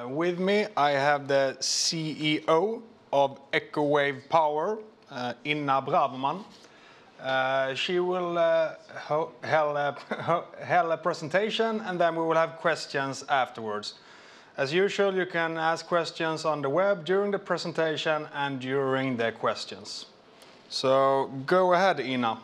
With me, I have the CEO of EcoWave Power, Inna Braverman. She will hold a presentation, and then we will have questions afterwards. As usual, you can ask questions on the web during the presentation and during the questions. So go ahead, Inna.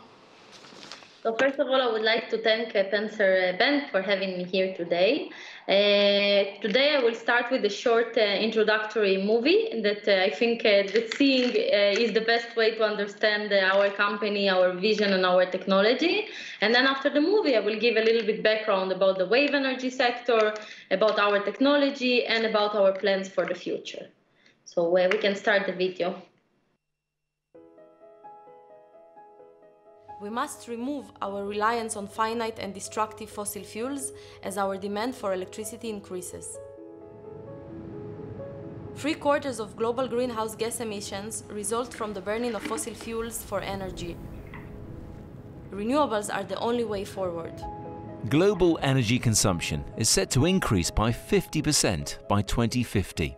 So first of all, I would like to thank Penser Bank for having me here today. Today I will start with a short introductory movie that I think that seeing is the best way to understand our company, our vision and our technology. And then after the movie I will give a little bit background about the wave energy sector, about our technology and about our plans for the future. So we can start the video. We must remove our reliance on finite and destructive fossil fuels as our demand for electricity increases. 3/4 of global greenhouse gas emissions result from the burning of fossil fuels for energy. Renewables are the only way forward. Global energy consumption is set to increase by 50% by 2050.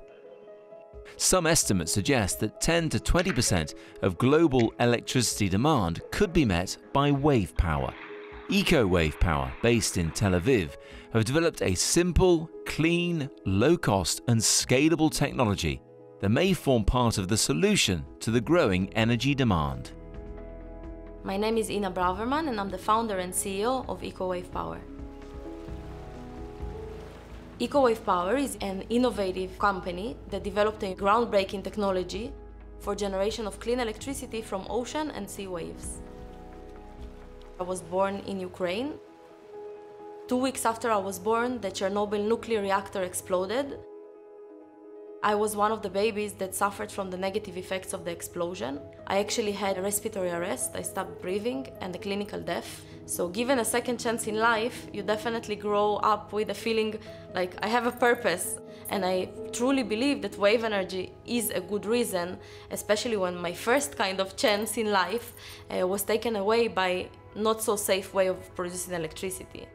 Some estimates suggest that 10 to 20% of global electricity demand could be met by wave power. EcoWave Power, based in Tel Aviv, have developed a simple, clean, low-cost and scalable technology that may form part of the solution to the growing energy demand. My name is Inna Braverman and I'm the founder and CEO of EcoWave Power. EcoWave Power is an innovative company that developed a groundbreaking technology for generation of clean electricity from ocean and sea waves. I was born in Ukraine. 2 weeks after I was born, the Chernobyl nuclear reactor exploded. I was one of the babies that suffered from the negative effects of the explosion. I actually had respiratory arrest, I stopped breathing, and a clinical death. So given a second chance in life, you definitely grow up with a feeling like I have a purpose. And I truly believe that wave energy is a good reason, especially when my first kind of chance in life was taken away by not so safe way of producing electricity.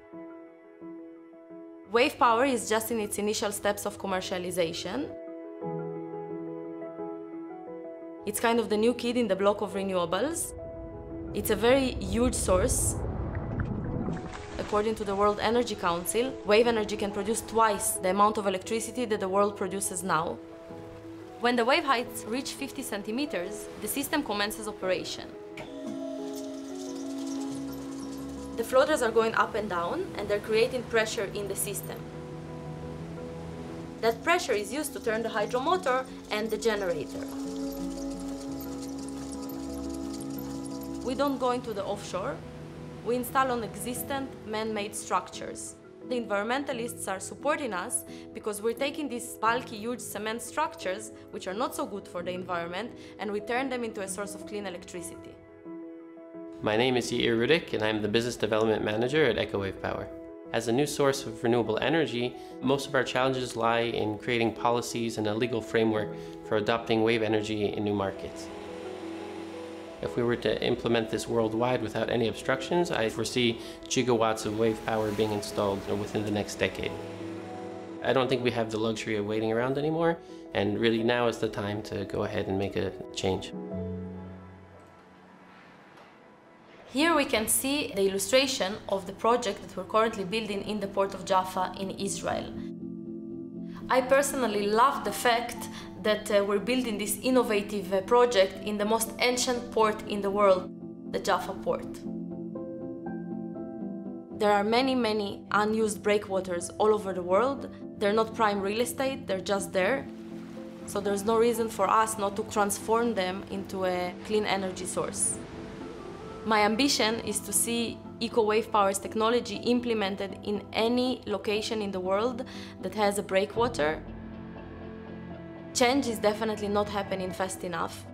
Wave power is just in its initial steps of commercialization. It's kind of the new kid in the block of renewables. It's a very huge source. According to the World Energy Council, wave energy can produce twice the amount of electricity that the world produces now. When the wave heights reach 50 centimeters, the system commences operation. The floaters are going up and down, and they're creating pressure in the system. That pressure is used to turn the hydromotor and the generator. We don't go into the offshore. We install on existent man-made structures. The environmentalists are supporting us because we're taking these bulky, huge cement structures, which are not so good for the environment, and we turn them into a source of clean electricity. My name is Yair Rudik, and I'm the Business Development Manager at EcoWave Power. As a new source of renewable energy, most of our challenges lie in creating policies and a legal framework for adopting wave energy in new markets. If we were to implement this worldwide without any obstructions, I foresee gigawatts of wave power being installed within the next decade. I don't think we have the luxury of waiting around anymore, and really now is the time to go ahead and make a change. Here we can see the illustration of the project that we're currently building in the port of Jaffa in Israel. I personally love the fact that we're building this innovative project in the most ancient port in the world, the Jaffa port. There are many unused breakwaters all over the world. They're not prime real estate, they're just there. So there's no reason for us not to transform them into a clean energy source. My ambition is to see EcoWave Power's technology implemented in any location in the world that has a breakwater. Change is definitely not happening fast enough.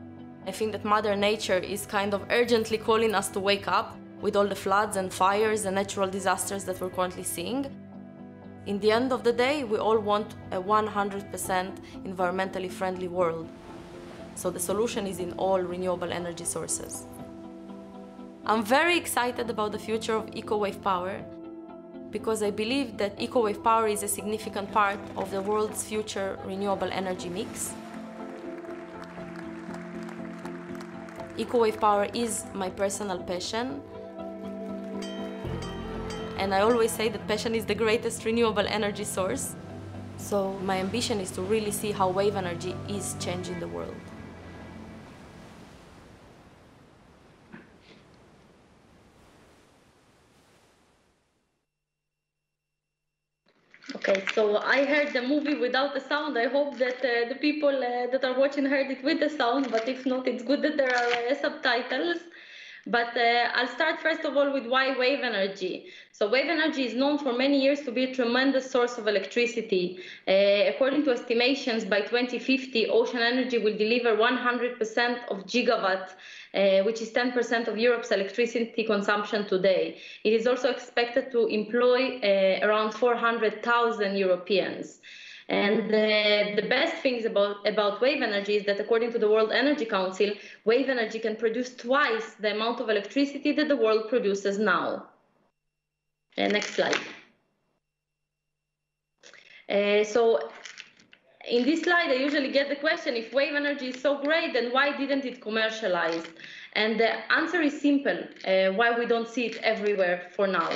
I think that Mother Nature is kind of urgently calling us to wake up with all the floods and fires and natural disasters that we're currently seeing. In the end of the day, we all want a 100% environmentally friendly world. So the solution is in all renewable energy sources. I'm very excited about the future of EcoWave Power. because I believe that EcoWave Power is a significant part of the world's future renewable energy mix. EcoWave Power is my personal passion, and I always say that passion is the greatest renewable energy source. So my ambition is to really see how wave energy is changing the world. Okay, so I heard the movie without the sound. I hope that the people that are watching heard it with the sound, but if not, it's good that there are subtitles. But I'll start first of all with why wave energy. So wave energy is known for many years to be a tremendous source of electricity. According to estimations, by 2050, ocean energy will deliver 100% of gigawatt, which is 10% of Europe's electricity consumption today. It is also expected to employ around 400,000 Europeans. And the best things about wave energy is that according to the World Energy Council, wave energy can produce twice the amount of electricity that the world produces now. Next slide. So in this slide, I usually get the question, if wave energy is so great, then why didn't it commercialize? And the answer is simple, why we don't see it everywhere for now.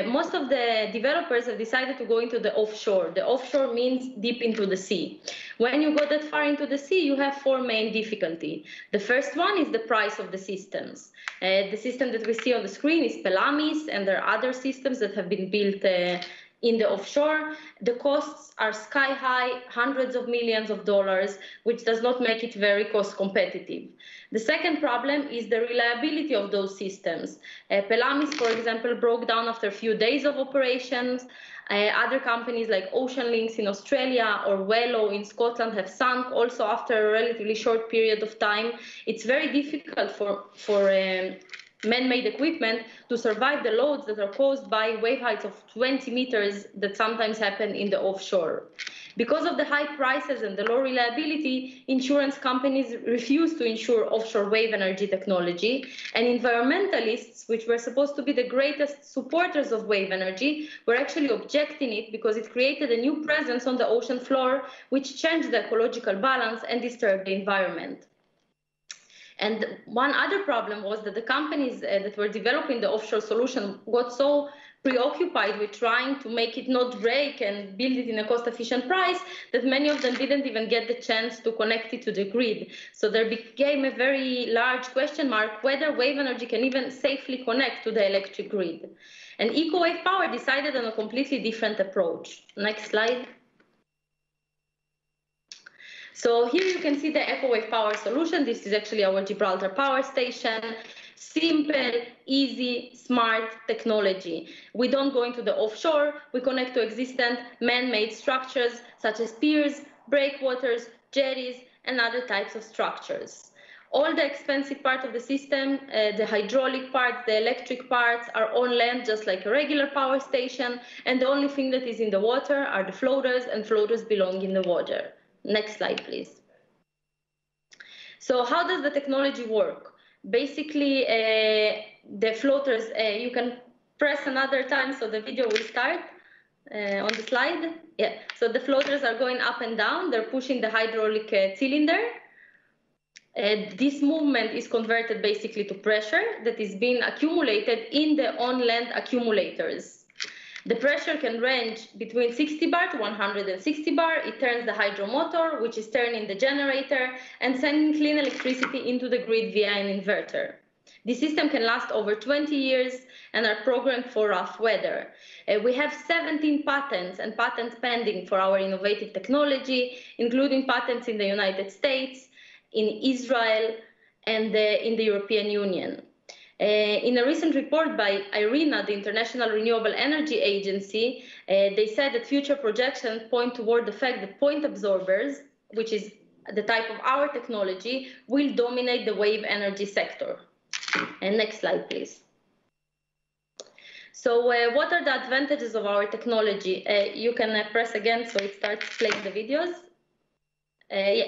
Most of the developers have decided to go into the offshore. The offshore means deep into the sea. When you go that far into the sea, you have four main difficulties. The first one is the price of the systems. The system that we see on the screen is Pelamis, and there are other systems that have been built in the offshore. The costs are sky high, hundreds of millions of dollars, which does not make it very cost competitive. The second problem is the reliability of those systems. Pelamis, for example, broke down after a few days of operations. Other companies like Ocean Links in Australia or Wello in Scotland have sunk also after a relatively short period of time. It's very difficult for man-made equipment to survive the loads that are caused by wave heights of 20 meters that sometimes happen in the offshore. Because of the high prices and the low reliability, insurance companies refuse to insure offshore wave energy technology, and environmentalists, which were supposed to be the greatest supporters of wave energy, were actually objecting it because it created a new presence on the ocean floor, which changed the ecological balance and disturbed the environment. And one other problem was that the companies that were developing the offshore solution got so preoccupied with trying to make it not break and build it in a cost-efficient price that many of them didn't even get the chance to connect it to the grid. So there became a very large question mark whether wave energy can even safely connect to the electric grid. And EcoWave Power decided on a completely different approach. Next slide. So here you can see the EcoWave Power solution. This is actually our Gibraltar power station. Simple, easy, smart technology. We don't go into the offshore. We connect to existent man-made structures such as piers, breakwaters, jetties, and other types of structures. All the expensive part of the system, the hydraulic parts, the electric parts, are on land just like a regular power station, and the only thing that is in the water are the floaters, and floaters belong in the water. Next slide, please. So how does the technology work? Basically, the floaters, you can press another time so the video will start on the slide. Yeah, so the floaters are going up and down. They're pushing the hydraulic cylinder. This movement is converted basically to pressure that is being accumulated in the on-land accumulators. The pressure can range between 60 bar to 160 bar. It turns the hydro motor, which is turning the generator and sending clean electricity into the grid via an inverter. The system can last over 20 years and are programmed for rough weather. We have 17 patents and patents pending for our innovative technology, including patents in the United States, in Israel, and in the European Union. In a recent report by IRENA, the International Renewable Energy Agency, they said that future projections point toward the fact that point absorbers, which is the type of our technology, will dominate the wave energy sector. And next slide, please. So what are the advantages of our technology? You can press again so it starts playing the videos. Yeah.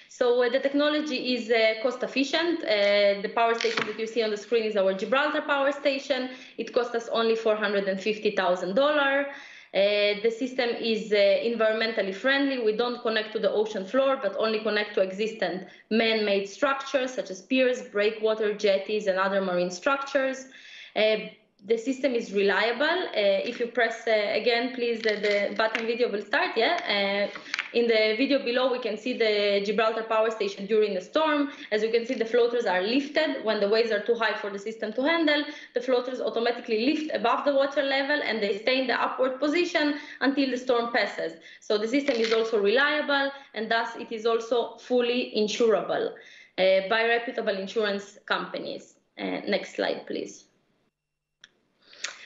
So the technology is cost efficient. The power station that you see on the screen is our Gibraltar power station. It cost us only $450,000. The system is environmentally friendly. We don't connect to the ocean floor, but only connect to existing man-made structures such as piers, breakwater, jetties, and other marine structures. The system is reliable. If you press again, please, the button video will start. Yeah. In the video below, we can see the Gibraltar power station during a storm. As you can see, the floaters are lifted when the waves are too high for the system to handle. The floaters automatically lift above the water level and they stay in the upward position until the storm passes. So the system is also reliable and thus it is also fully insurable by reputable insurance companies. Next slide, please.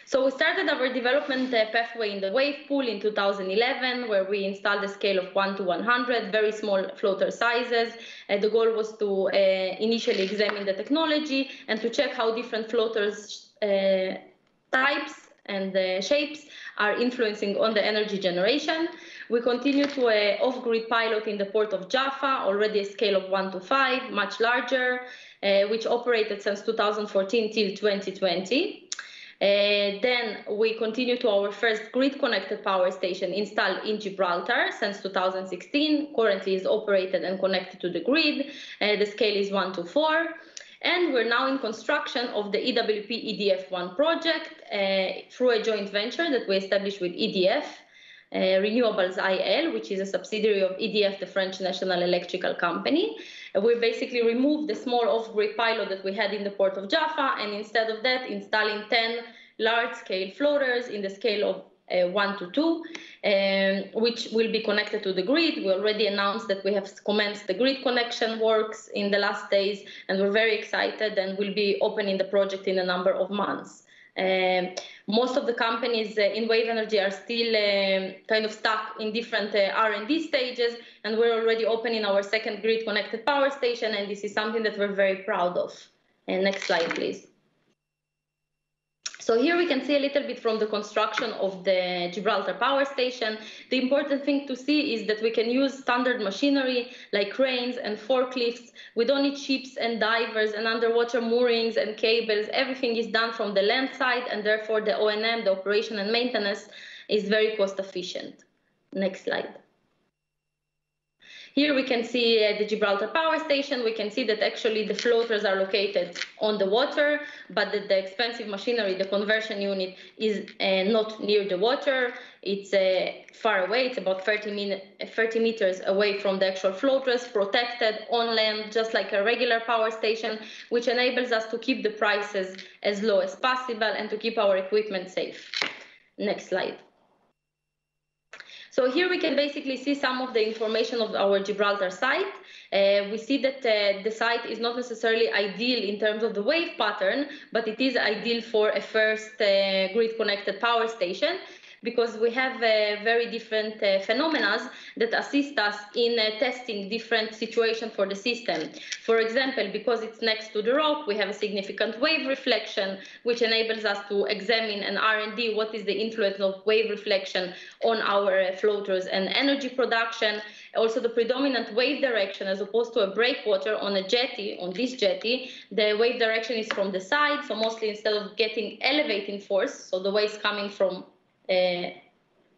So we started our development pathway in the wave pool in 2011, where we installed a scale of 1 to 100, very small floater sizes. The goal was to initially examine the technology and to check how different floaters types and shapes are influencing on the energy generation. We continue to an off-grid pilot in the port of Jaffa, already a scale of 1 to 5, much larger, which operated since 2014 till 2020. Then we continue to our first grid-connected power station installed in Gibraltar since 2016. Currently is operated and connected to the grid. The scale is 1 to 4. And we're now in construction of the EWP EDF1 project through a joint venture that we established with EDF, Renewables IL, which is a subsidiary of EDF, the French national electrical company. We basically removed the small off-grid pilot that we had in the port of Jaffa, and instead of that, installing 10 large-scale floaters in the scale of 1 to 2, which will be connected to the grid. We already announced that we have commenced the grid connection works in the last days, and we're very excited and will be opening the project in a number of months. Most of the companies in wave energy are still kind of stuck in different R&D stages, and we're already opening our second grid-connected power station, and this is something that we're very proud of. Next slide, please. So here we can see a little bit from the construction of the Gibraltar power station. The important thing to see is that we can use standard machinery like cranes and forklifts. We don't need ships and divers and underwater moorings and cables. Everything is done from the land side, and therefore the O&M, the operation and maintenance, is very cost efficient. Next slide. Here we can see the Gibraltar power station. We can see that actually the floaters are located on the water, but that the expensive machinery, the conversion unit, is not near the water. It's far away. It's about 30 meters away from the actual floaters, protected on land, just like a regular power station, which enables us to keep the prices as low as possible and to keep our equipment safe. Next slide. So here we can basically see some of the information of our Gibraltar site. We see that the site is not necessarily ideal in terms of the wave pattern, but it is ideal for a first grid-connected power station, because we have very different phenomena that assist us in testing different situations for the system. For example, because it's next to the rock, we have a significant wave reflection, which enables us to examine and R&D what is the influence of wave reflection on our floaters and energy production. Also, the predominant wave direction, as opposed to a breakwater on a jetty, on this jetty, the wave direction is from the side. So mostly, instead of getting elevating force, so the waves coming from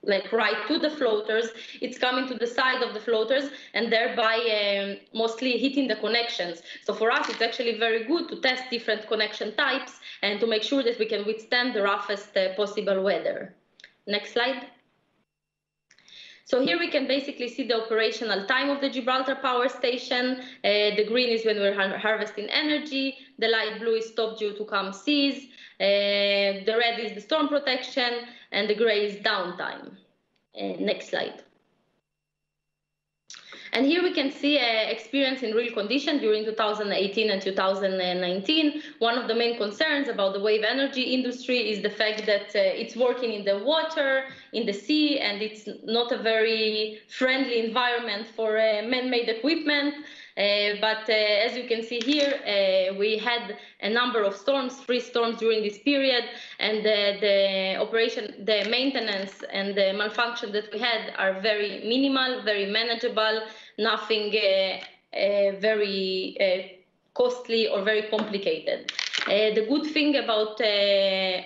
like right to the floaters, it's coming to the side of the floaters and thereby mostly hitting the connections. So for us, it's actually very good to test different connection types and to make sure that we can withstand the roughest possible weather. Next slide. So here we can basically see the operational time of the Gibraltar power station. The green is when we're harvesting energy. The light blue is stop due to calm seas. The red is the storm protection, and the gray is downtime. Next slide. And here we can see experience in real condition during 2018 and 2019. One of the main concerns about the wave energy industry is the fact that it's working in the water, in the sea, and it's not a very friendly environment for man-made equipment. But as you can see here, we had a number of storms, 3 storms during this period, and the operation, the maintenance and the malfunction that we had are very minimal, very manageable. nothing very costly or very complicated. The good thing about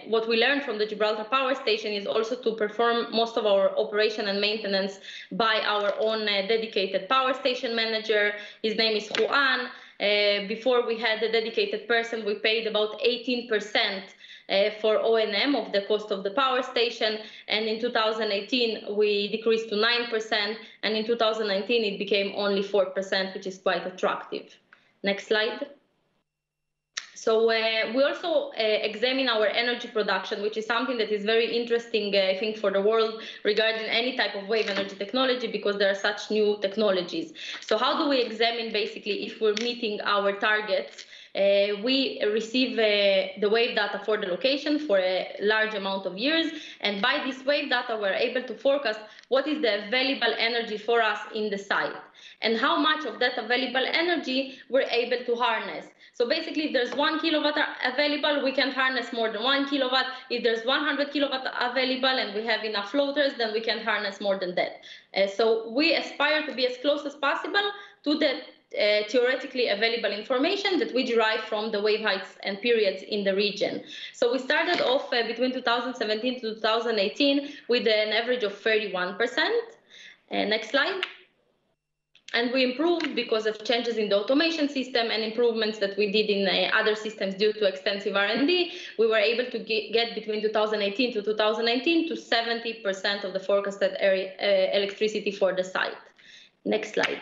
what we learned from the Gibraltar Power Station is also to perform most of our operation and maintenance by our own dedicated power station manager. His name is Juan. Before we had a dedicated person, we paid about 18% for O&M of the cost of the power station, and in 2018 we decreased to 9%, and in 2019 it became only 4%, which is quite attractive. Next slide. So we also examine our energy production, which is something that is very interesting, I think, for the world regarding any type of wave energy technology, because there are such new technologies. So how do we examine basically if we're meeting our targets? We receive the wave data for the location for a large amount of years, and by this wave data we're able to forecast what is the available energy for us in the site and how much of that available energy we're able to harness. So basically, if there's 1 kilowatt available, we can harness more than 1 kilowatt. If there's 100 kilowatt available and we have enough floaters, then we can harness more than that. So we aspire to be as close as possible to the theoretically available information that we derive from the wave heights and periods in the region. So we started off between 2017 to 2018 with an average of 31%. Next slide. And we improved because of changes in the automation system and improvements that we did in other systems due to extensive R&D. We were able to get between 2018 to 2019 to 70% of the forecasted electricity for the site. Next slide.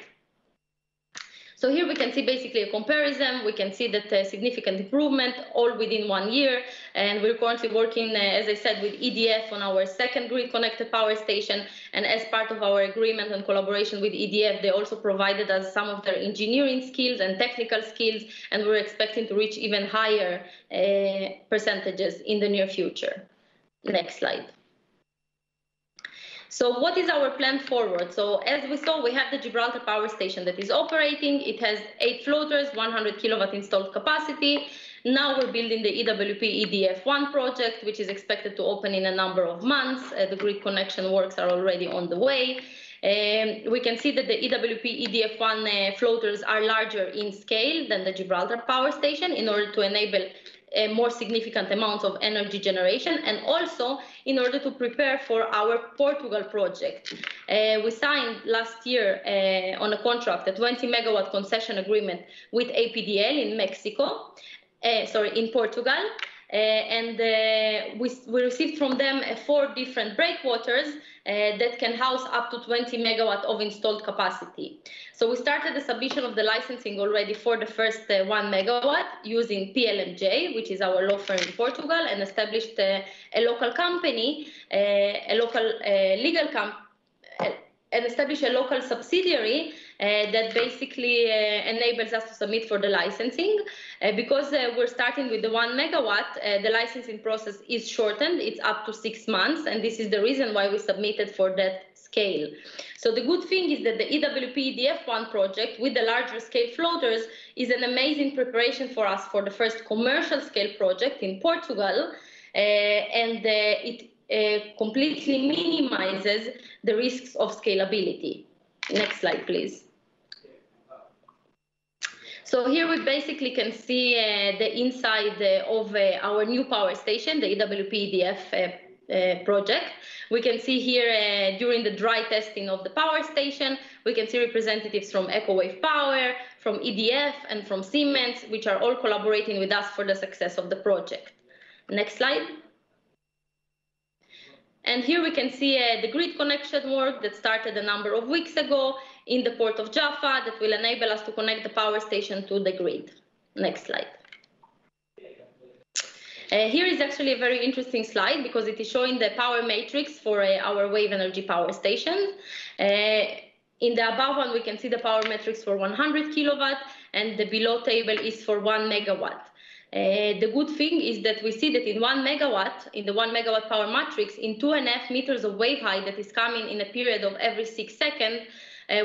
So here we can see basically a comparison. We can see that significant improvement all within 1 year. And we're currently working, as I said, with EDF on our second grid-connected power station. And as part of our agreement and collaboration with EDF, they also provided us some of their engineering skills and technical skills. And we're expecting to reach even higher percentages in the near future. Next slide. So what is our plan forward? So as we saw, we have the Gibraltar Power Station that is operating. It has 8 floaters, 100 kilowatt installed capacity. Now we're building the EWP EDF1 project, which is expected to open in a number of months. The grid connection works are already on the way. We can see that the EWP EDF1 floaters are larger in scale than the Gibraltar Power Station in order to enable more significant amounts of energy generation, and also in order to prepare for our Portugal project. We signed last year on a contract a 20 megawatt concession agreement with APDL in in Portugal. We received from them 4 different breakwaters that can house up to 20 megawatt of installed capacity. So we started the submission of the licensing already for the first 1 megawatt using PLMJ, which is our law firm in Portugal, and established a local company, and established a local subsidiary that basically enables us to submit for the licensing. Because we're starting with the 1 megawatt, the licensing process is shortened. It's up to 6 months, and this is the reason why we submitted for that scale. So the good thing is that the EWP EDF1 project with the larger scale floaters is an amazing preparation for us for the first commercial scale project in Portugal, and it completely minimizes the risks of scalability. Next slide, please. So here we basically can see the inside of our new power station, the EWP EDF project. We can see here during the dry testing of the power station, we can see representatives from EcoWave Power, from EDF, and from Siemens, which are all collaborating with us for the success of the project. Next slide. And here we can see the grid connection work that started a number of weeks ago in the port of Jaffa that will enable us to connect the power station to the grid. Next slide. Here is actually a very interesting slide because it is showing the power matrix for our wave energy power station. In the above one, we can see the power matrix for 100 kilowatt, and the below table is for 1 megawatt. The good thing is that we see that in 1 megawatt, in the 1 megawatt power matrix, in 2.5 meters of wave height that is coming in a period of every 6 seconds,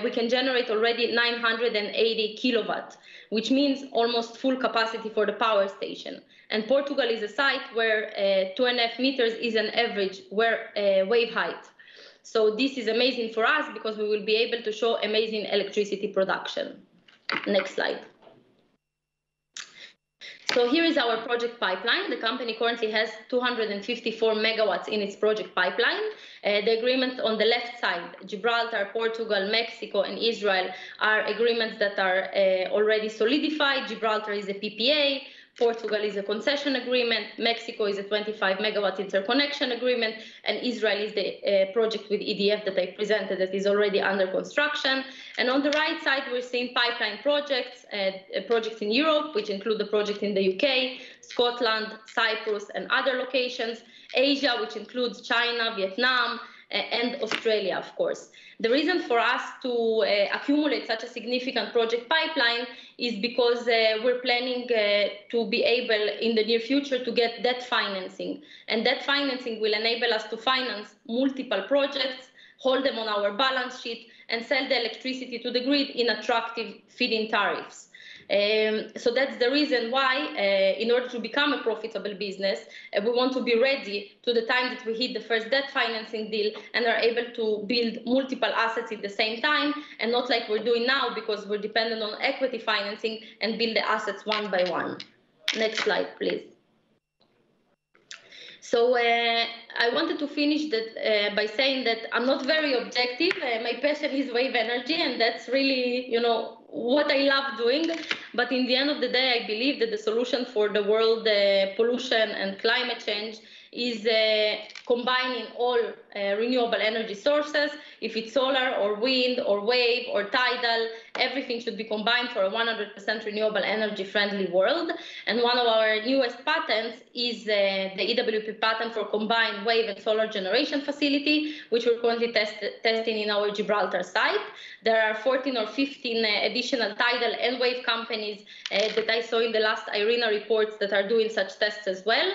we can generate already 980 kilowatt, which means almost full capacity for the power station. And Portugal is a site where 2.5 meters is an average wave height. So this is amazing for us because we will be able to show amazing electricity production. Next slide. So here is our project pipeline. The company currently has 254 megawatts in its project pipeline. The agreements on the left side, Gibraltar, Portugal, Mexico, and Israel, are agreements that are already solidified. Gibraltar is a PPA. Portugal is a concession agreement, Mexico is a 25 megawatt interconnection agreement, and Israel is the project with EDF that I presented that is already under construction. And on the right side, we're seeing pipeline projects, projects in Europe, which include the project in the UK, Scotland, Cyprus, and other locations, Asia, which includes China, Vietnam, and Australia, of course. The reason for us to accumulate such a significant project pipeline is because we're planning to be able in the near future to get debt financing. And debt financing will enable us to finance multiple projects, hold them on our balance sheet, and sell the electricity to the grid in attractive feed-in tariffs. So that's the reason why, in order to become a profitable business, we want to be ready to the time that we hit the first debt financing deal and are able to build multiple assets at the same time, and not like we're doing now because we're dependent on equity financing and build the assets one by one. Next slide, please. So I wanted to finish that by saying that I'm not very objective. My passion is wave energy, and that's really, what I love doing. But in the end of the day, I believe that the solution for the world pollution and climate change is combining all renewable energy sources. If it's solar or wind or wave or tidal, everything should be combined for a 100% renewable energy friendly world. And one of our newest patents is the EWP patent for combined wave and solar generation facility, which we're currently testing in our Gibraltar site. There are 14 or 15 additional tidal and wave companies that I saw in the last IRENA reports that are doing such tests as well.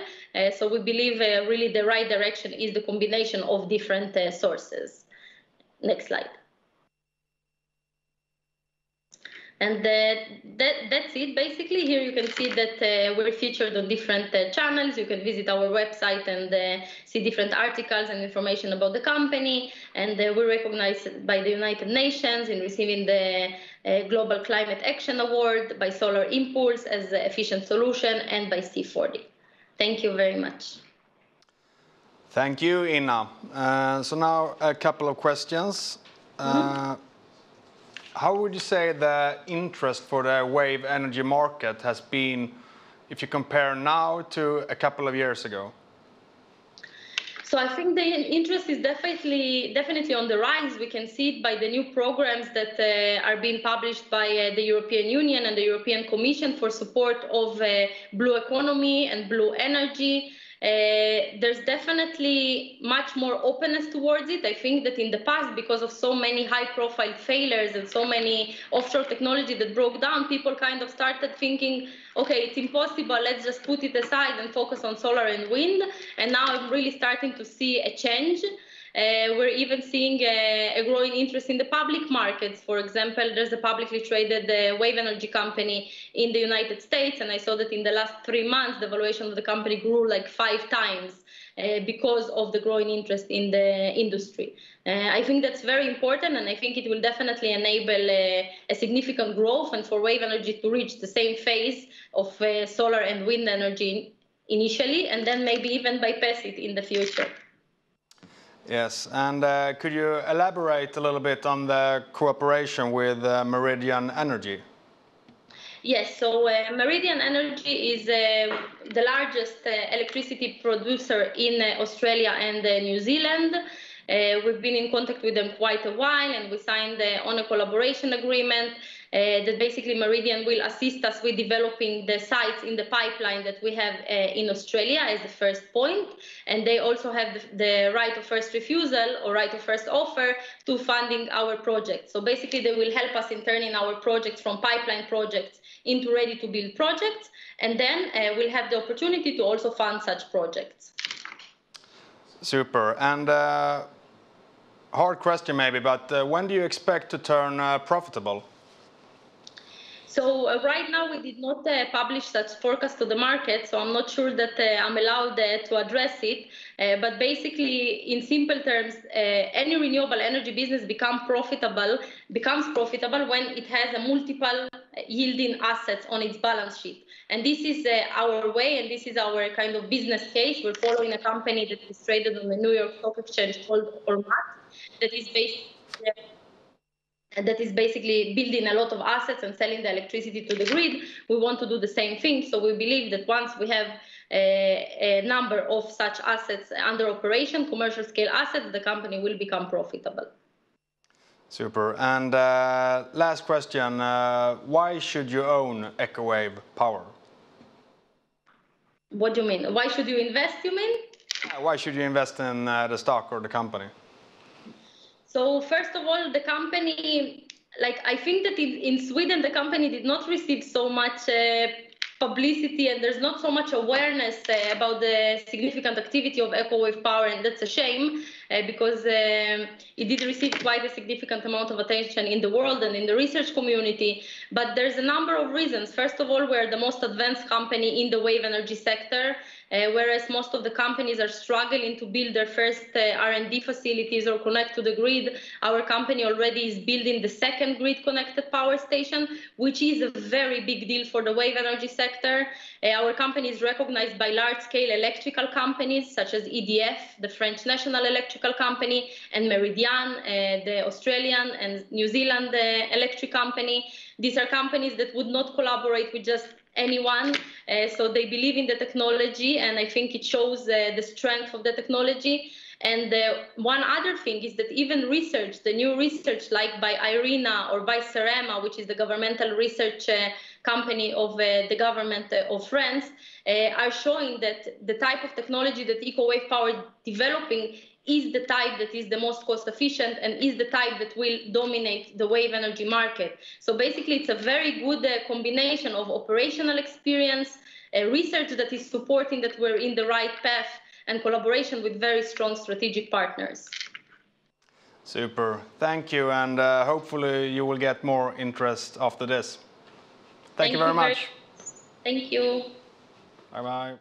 So we believe really the right direction is the combination of different sources. Next slide. And that's it, basically. Here you can see that we're featured on different channels. You can visit our website and see different articles and information about the company. And we're recognized by the United Nations in receiving the Global Climate Action Award, by Solar Impulse as an efficient solution, and by C40. Thank you very much. Thank you, Inna. So now a couple of questions. How would you say the interest for the wave energy market has been if you compare now to a couple of years ago? So I think the interest is definitely on the rise. We can see it by the new programs that are being published by the European Union and the European Commission for support of blue economy and blue energy. There's definitely much more openness towards it. I think that in the past, because of so many high-profile failures and so many offshore technology that broke down, people kind of started thinking, okay, it's impossible, let's just put it aside and focus on solar and wind. And now I'm really starting to see a change. We're even seeing a growing interest in the public markets. For example, there's a publicly traded wave energy company in the United States, and I saw that in the last 3 months, the valuation of the company grew like 5 times because of the growing interest in the industry. I think that's very important, and I think it will definitely enable a significant growth and for wave energy to reach the same phase of solar and wind energy initially, and then maybe even bypass it in the future. Yes, and could you elaborate a little bit on the cooperation with Meridian Energy? Yes, so Meridian Energy is the largest electricity producer in Australia and New Zealand. We've been in contact with them quite a while, and we signed on a collaboration agreement that basically Meridian will assist us with developing the sites in the pipeline that we have in Australia as the first point. And they also have the right of first refusal or right of first offer to funding our projects. So basically they will help us in turning our projects from pipeline projects into ready-to-build projects. And then we'll have the opportunity to also fund such projects. Super. And hard question maybe, but when do you expect to turn profitable? So right now we did not publish such forecast to the market, so I'm not sure that I'm allowed to address it. But basically, in simple terms, any renewable energy business becomes profitable when it has a multiple yielding assets on its balance sheet. And this is our way, and this is our kind of business case. We're following a company that is traded on the New York Stock Exchange called Ormat, that is basically building a lot of assets and selling the electricity to the grid. We want to do the same thing. So we believe that once we have a number of such assets under operation, commercial scale assets, the company will become profitable. Super. And last question, why should you own Ecowave Power? What do you mean? Why should you invest, you mean? Why should you invest in the stock or the company? So first of all, the company, I think that in Sweden, the company did not receive so much publicity, and there's not so much awareness about the significant activity of Ecowave Power, and that's a shame because it did receive quite a significant amount of attention in the world and in the research community. But there's a number of reasons. First of all, we're the most advanced company in the wave energy sector. Whereas most of the companies are struggling to build their first R&D facilities or connect to the grid, our company already is building the second grid-connected power station, which is a very big deal for the wave energy sector. Our company is recognized by large-scale electrical companies such as EDF, the French national electrical company, and Meridian, the Australian and New Zealand electric company. These are companies that would not collaborate with just anyone, so they believe in the technology, and I think it shows the strength of the technology. And one other thing is that even research, the new research like by IRENA or by CEREMA, which is the governmental research company of the government of France, are showing that the type of technology that Ecowave Power is developing is the type that is the most cost efficient and is the type that will dominate the wave energy market. So basically, it's a very good combination of operational experience, research that is supporting that we're in the right path, and collaboration with very strong strategic partners. Super. Thank you, and hopefully you will get more interest after this. Thank you very much. Thank you. Bye-bye.